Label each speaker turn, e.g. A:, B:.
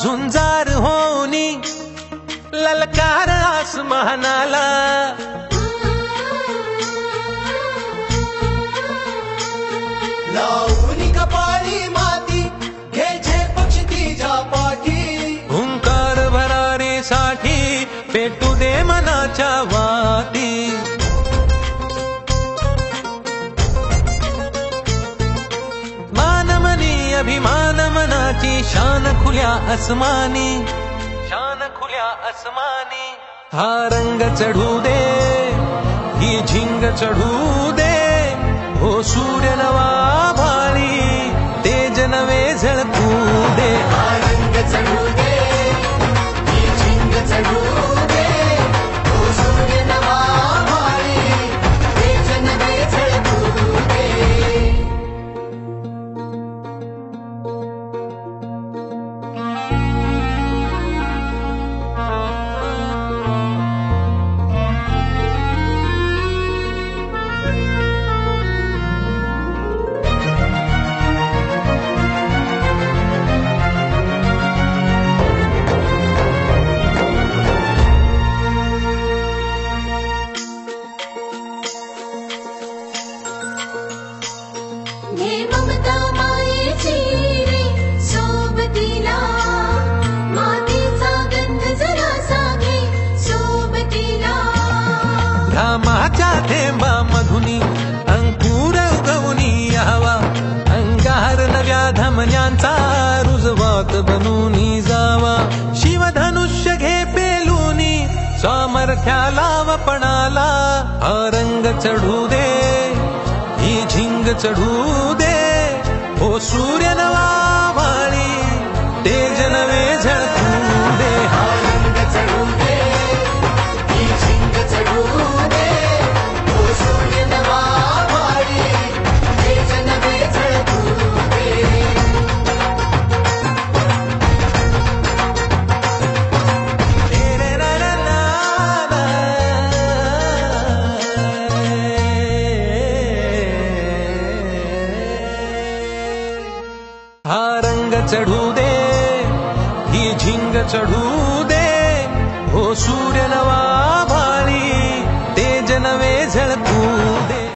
A: झुंजार होनी ललकार आसमानाला,
B: लावून कपाळी माती घ्यायचे पक्षी तिच्या पाठी,
A: हुंकार भरारीसाठी पेटू दे मनाच्या वाती. मानमनी अभिमान मनाची शान खुल्या आसमानी, शान खुल्या आसमानी. हा रंग चढू दे, ही झिंग चढू दे, हो सूर्य नवा भाळी, तेज नवे झळकू दे.
B: हा रंग चढू दे, ही झिंग चढू दे, हो सूर्य नवा भाळी, तेज नवे झळकू दे.
C: घे ममता मायेची रे सोबतीला, मातीचा गंध जरासा घे सोबतीला.
A: घामाच्या थेंबा मधुनी अंकुर उगवूनी यावा, अंगार नव्या धमन्यांचा रुजवात बनूनी जावा. शिवधनुष्य घे पेलूनी सामर्थ्याला वपणाला, हा रंग चढू दे, ही झिंग चढू दे, हो सूर्य नवा भाळी, तेज नवे झळकू दे.
B: हा रंग चढू दे, ही झिंग चढू दे, हो सूर्य नवा भाळी, तेज नवे झळकू दे.
A: हा रंग चढू दे, ही झिंग चढू दे, हो सूर्य